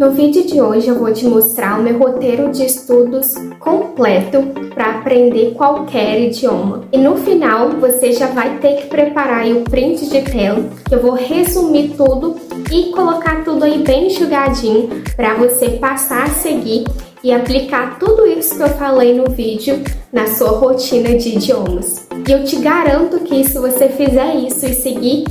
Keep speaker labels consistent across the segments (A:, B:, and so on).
A: No vídeo de hoje eu vou te mostrar o meu roteiro de estudos completo para aprender qualquer idioma. E no final você já vai ter que preparar aí o print de tela, que eu vou resumir tudo e colocar tudo aí bem enxugadinho para você passar a seguir e aplicar tudo isso que eu falei no vídeo na sua rotina de idiomas. E eu te garanto que se você fizer isso e seguir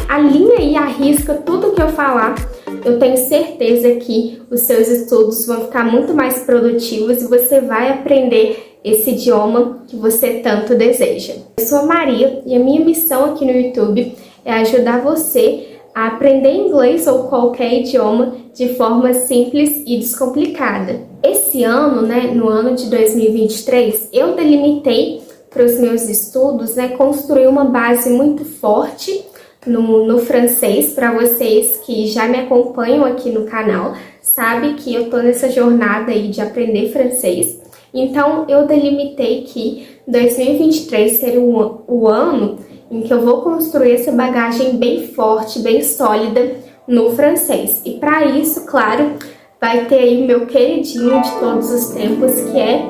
A: a linha e a risca tudo que eu falar, eu tenho certeza que os seus estudos vão ficar muito mais produtivos e você vai aprender esse idioma que você tanto deseja. Eu sou a Maria e a minha missão aqui no YouTube é ajudar você a aprender inglês ou qualquer idioma de forma simples e descomplicada. Esse ano, no ano de 2023, eu delimitei para os meus estudos, construir uma base muito forte no francês. Para vocês que já me acompanham aqui no canal, sabe que eu tô nessa jornada aí de aprender francês. Então eu delimitei que 2023 seria o ano em que eu vou construir essa bagagem bem forte, bem sólida no francês. E para isso, claro, vai ter aí o meu queridinho de todos os tempos, que é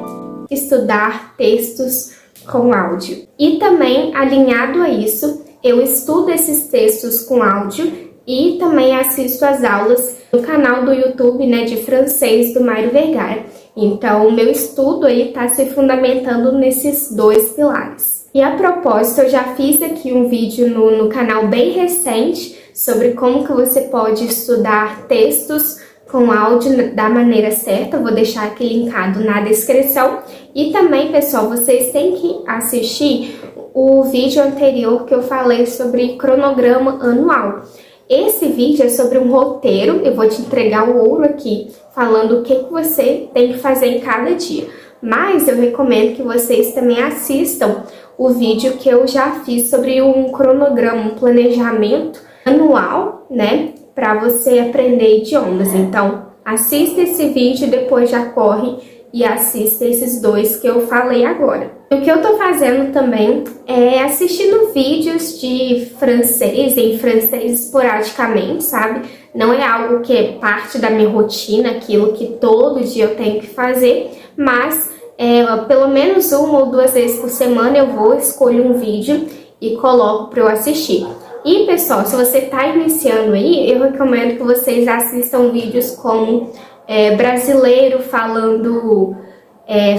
A: estudar textos com áudio. E também, alinhado a isso, eu estudo esses textos com áudio e também assisto as aulas no canal do YouTube, de francês do Mário Vergara. Então, o meu estudo aí está se fundamentando nesses dois pilares. E a propósito, eu já fiz aqui um vídeo no canal bem recente sobre como que você pode estudar textos com áudio da maneira certa. Eu vou deixar aqui linkado na descrição. E também, pessoal, vocês têm que assistir o vídeo anterior que eu falei sobre cronograma anual. Esse vídeo é sobre um roteiro, eu vou te entregar o ouro aqui, falando o que você tem que fazer em cada dia. Mas eu recomendo que vocês também assistam o vídeo que eu já fiz sobre um cronograma, um planejamento anual, para você aprender idiomas. Então, assista esse vídeo e depois já corre e assista esses dois que eu falei agora. O que eu tô fazendo também é assistindo vídeos de francês, em francês esporadicamente, sabe? Não é algo que é parte da minha rotina, aquilo que todo dia eu tenho que fazer, mas pelo menos uma ou duas vezes por semana eu vou escolher um vídeo e coloco para eu assistir. E pessoal, se você tá iniciando aí, eu recomendo que vocês assistam vídeos como brasileiro falando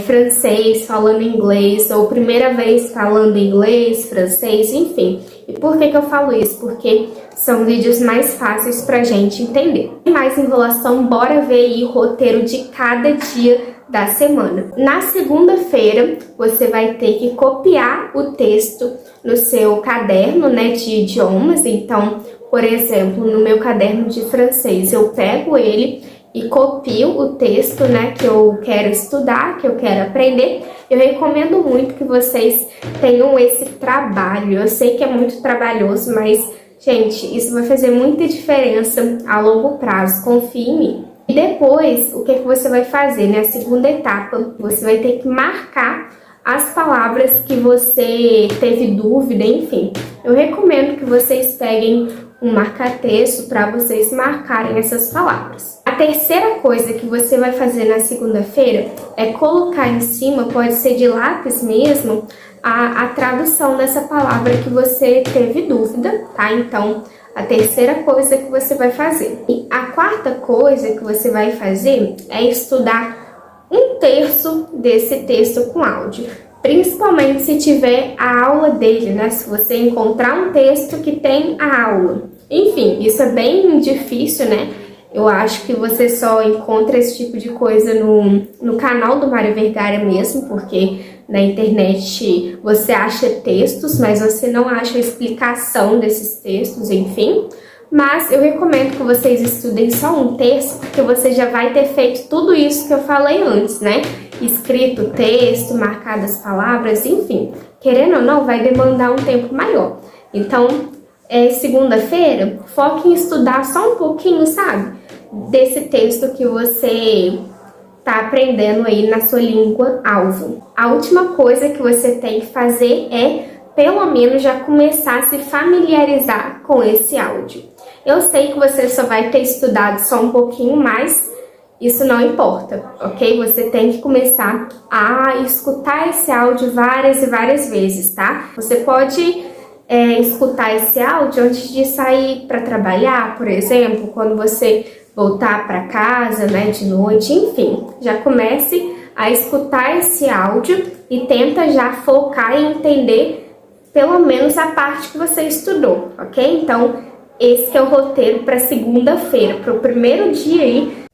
A: francês, falando inglês, ou primeira vez falando inglês, francês, enfim. E por que eu falo isso? Porque são vídeos mais fáceis pra gente entender. Sem mais enrolação, bora ver aí o roteiro de cada dia da semana. Na segunda-feira, você vai ter que copiar o texto no seu caderno, de idiomas. Então, por exemplo, no meu caderno de francês, eu pego ele e copio o texto, que eu quero estudar, que eu quero aprender. Eu recomendo muito que vocês tenham esse trabalho. Eu sei que é muito trabalhoso, mas, gente, isso vai fazer muita diferença a longo prazo. Confie em mim. E depois, o que você vai fazer? A segunda etapa, você vai ter que marcar as palavras que você teve dúvida, enfim. Eu recomendo que vocês peguem um marca-texto para vocês marcarem essas palavras. A terceira coisa que você vai fazer na segunda-feira é colocar em cima, pode ser de lápis mesmo, a tradução dessa palavra que você teve dúvida, tá? Então, a terceira coisa que você vai fazer. E a quarta coisa que você vai fazer é estudar um terço desse texto com áudio. Principalmente se tiver a aula dele, se você encontrar um texto que tem a aula. Enfim, isso é bem difícil, Eu acho que você só encontra esse tipo de coisa no canal do Mário Vergara mesmo, porque na internet você acha textos, mas você não acha a explicação desses textos, enfim. Mas eu recomendo que vocês estudem só um terço, porque você já vai ter feito tudo isso que eu falei antes, Escrito o texto, marcado as palavras, enfim. Querendo ou não, vai demandar um tempo maior. Então, segunda-feira, foque em estudar só um pouquinho, sabe? Desse texto que você tá aprendendo aí na sua língua-alvo. A última coisa que você tem que fazer é, pelo menos, já começar a se familiarizar com esse áudio. Eu sei que você só vai ter estudado só um pouquinho mais, isso não importa, ok? Você tem que começar a escutar esse áudio várias e várias vezes, tá? Você pode escutar esse áudio antes de sair para trabalhar, por exemplo, quando você voltar para casa, né, de noite, enfim. Já comece a escutar esse áudio e tenta já focar e entender pelo menos a parte que você estudou, ok? Então, esse que é o roteiro para segunda-feira, para o primeiro dia aí.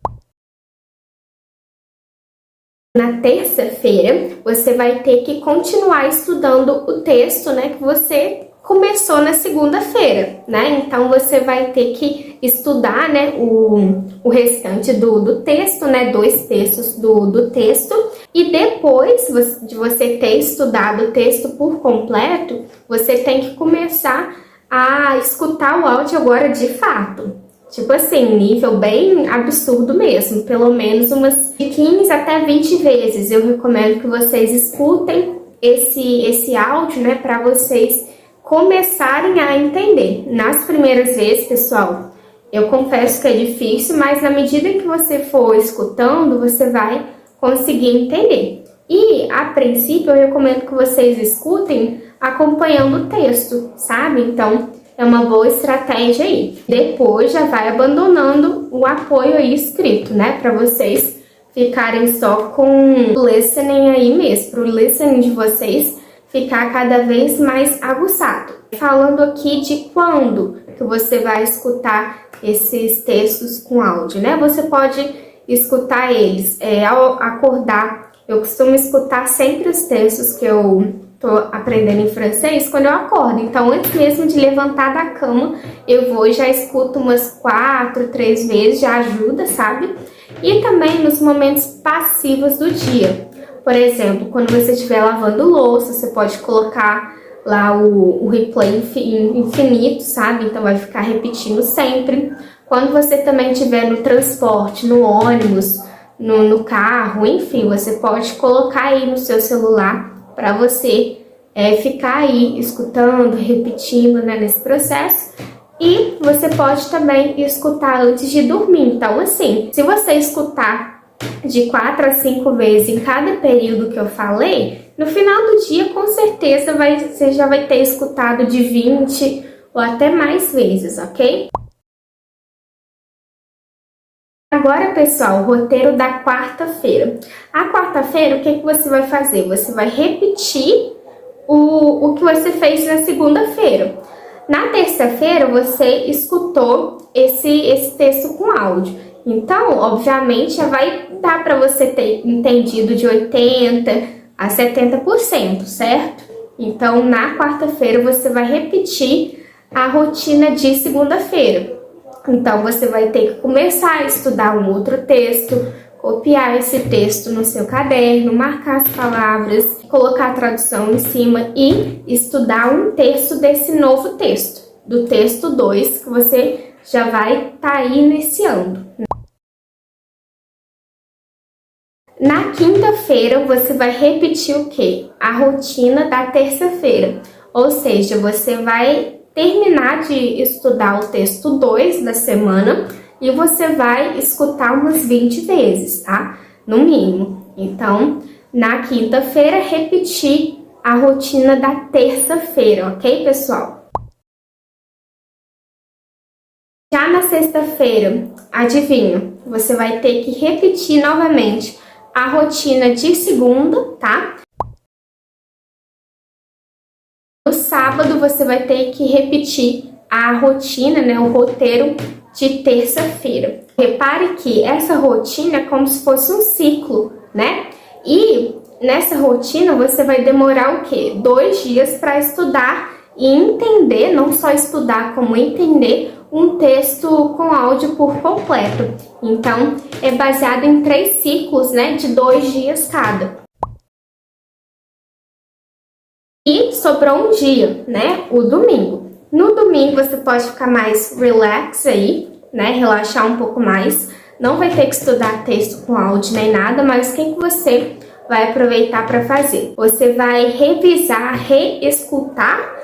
A: Na terça-feira, você vai ter que continuar estudando o texto, né, que você começou na segunda-feira, né? Então, você vai ter que estudar, né, o restante do texto, né, 2 terços do texto. E depois de você ter estudado o texto por completo, você tem que começar a escutar o áudio agora de fato. Tipo assim, nível bem absurdo mesmo, pelo menos umas 15 até 20 vezes. Eu recomendo que vocês escutem esse áudio, né, para vocês começarem a entender. Nas primeiras vezes, pessoal, eu confesso que é difícil, mas na medida que você for escutando, você vai conseguir entender. E, a princípio, eu recomendo que vocês escutem acompanhando o texto, sabe? Então, é uma boa estratégia aí. Depois já vai abandonando o apoio aí escrito, né? Para vocês ficarem só com o listening aí mesmo. Para o listening de vocês ficar cada vez mais aguçado. Falando aqui de quando que você vai escutar esses textos com áudio, né? Você pode escutar eles ao acordar. Eu costumo escutar sempre os textos que eu tô aprendendo em francês quando eu acordo. Então, antes mesmo de levantar da cama, eu vou e já escuto umas 4, 3 vezes, já ajuda, sabe? E também nos momentos passivos do dia. Por exemplo, quando você estiver lavando louça, você pode colocar lá o replay infinito, sabe? Então vai ficar repetindo sempre. Quando você também estiver no transporte, no ônibus, no carro, enfim, você pode colocar aí no seu celular para você ficar aí escutando, repetindo, né, nesse processo. E você pode também escutar antes de dormir. Então, assim, se você escutar de 4 a 5 vezes em cada período que eu falei, no final do dia, com certeza, você já vai ter escutado de 20 ou até mais vezes, ok? Agora, pessoal, o roteiro da quarta-feira. A quarta-feira, o que você vai fazer? Você vai repetir o que você fez na segunda-feira. Na terça-feira, você escutou esse texto com áudio. Então, obviamente, já vai dar para você ter entendido de 80% a 70%, certo? Então, na quarta-feira, você vai repetir a rotina de segunda-feira. Então, você vai ter que começar a estudar um outro texto, copiar esse texto no seu caderno, marcar as palavras, colocar a tradução em cima e estudar um terço desse novo texto, do texto 2, que você já vai estar aí iniciando. Na quinta-feira, você vai repetir o quê? A rotina da terça-feira. Ou seja, você vai terminar de estudar o texto 2 da semana e você vai escutar umas 20 vezes, tá? No mínimo. Então, na quinta-feira, repetir a rotina da terça-feira, ok, pessoal? Já na sexta-feira, adivinha? Você vai ter que repetir novamente a rotina de segunda, tá? No sábado, você vai ter que repetir a rotina, né, o roteiro de terça-feira. Repare que essa rotina é como se fosse um ciclo, né? E nessa rotina, você vai demorar o quê? 2 dias para estudar e entender, não só estudar, como entender um texto com áudio por completo. Então, é baseado em 3 ciclos, né, de 2 dias cada. E sobrou um dia, né, o domingo. No domingo, você pode ficar mais relax aí, né, relaxar um pouco mais. Não vai ter que estudar texto com áudio nem nada, mas o que você vai aproveitar para fazer? Você vai revisar, reescutar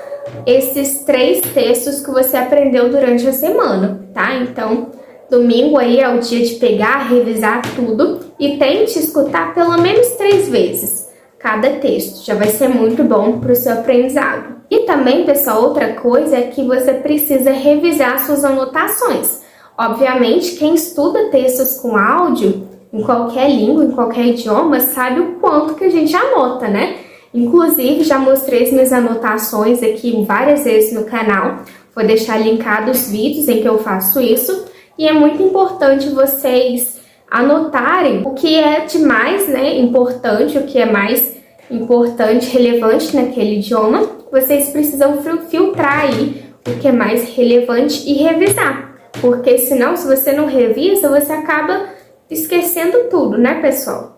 A: esses 3 textos que você aprendeu durante a semana, tá? Então, domingo aí é o dia de pegar, revisar tudo e tente escutar pelo menos 3 vezes cada texto. Já vai ser muito bom para o seu aprendizado. E também, pessoal, outra coisa é que você precisa revisar suas anotações. Obviamente, quem estuda textos com áudio, em qualquer língua, em qualquer idioma, sabe o quanto que a gente anota, né? Inclusive, já mostrei as minhas anotações aqui várias vezes no canal. Vou deixar linkado os vídeos em que eu faço isso. E é muito importante vocês anotarem o que é de mais, né, importante, o que é mais importante, relevante naquele idioma. Vocês precisam filtrar aí o que é mais relevante e revisar. Porque senão, se você não revisa, você acaba esquecendo tudo, né, pessoal?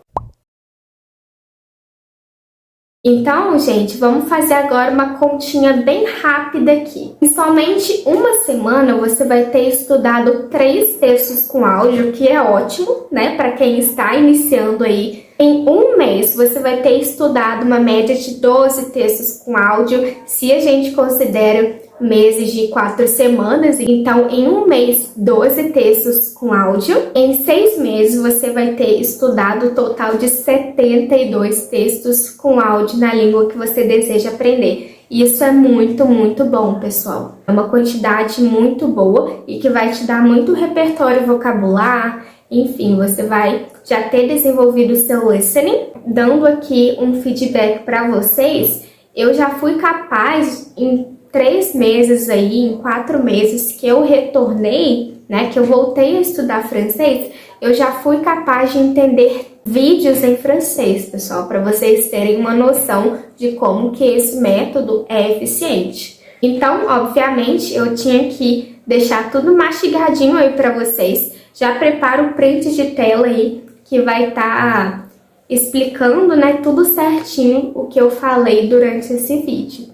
A: Então, gente, vamos fazer agora uma continha bem rápida aqui. Em somente uma semana, você vai ter estudado 3 textos com áudio, que é ótimo, né, para quem está iniciando aí. Em um mês, você vai ter estudado uma média de 12 textos com áudio, se a gente considera meses de 4 semanas. Então, em um mês, 12 textos com áudio. Em 6 meses, você vai ter estudado o total de 72 textos com áudio na língua que você deseja aprender. Isso é muito, muito bom, pessoal. É uma quantidade muito boa e que vai te dar muito repertório vocabular. Enfim, você vai já ter desenvolvido o seu listening. Dando aqui um feedback para vocês, eu já fui capaz em 3 meses aí, em 4 meses que eu retornei, né, que eu voltei a estudar francês, eu já fui capaz de entender vídeos em francês, pessoal, para vocês terem uma noção de como que esse método é eficiente. Então, obviamente, eu tinha que deixar tudo mastigadinho aí para vocês. Já prepara o print de tela aí, que vai estar explicando, né, tudo certinho o que eu falei durante esse vídeo.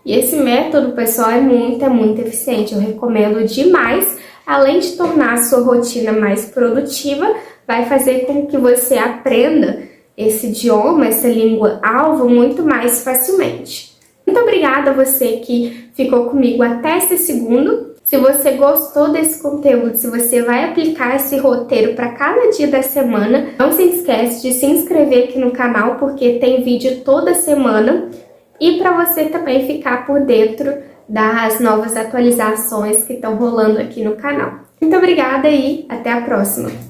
A: E esse método, pessoal, é muito eficiente. Eu recomendo demais. Além de tornar a sua rotina mais produtiva, vai fazer com que você aprenda esse idioma, essa língua-alvo, muito mais facilmente. Muito obrigada a você que ficou comigo até esse segundo. Se você gostou desse conteúdo, se você vai aplicar esse roteiro para cada dia da semana, não se esquece de se inscrever aqui no canal, porque tem vídeo toda semana. E para você também ficar por dentro das novas atualizações que estão rolando aqui no canal. Muito obrigada e até a próxima!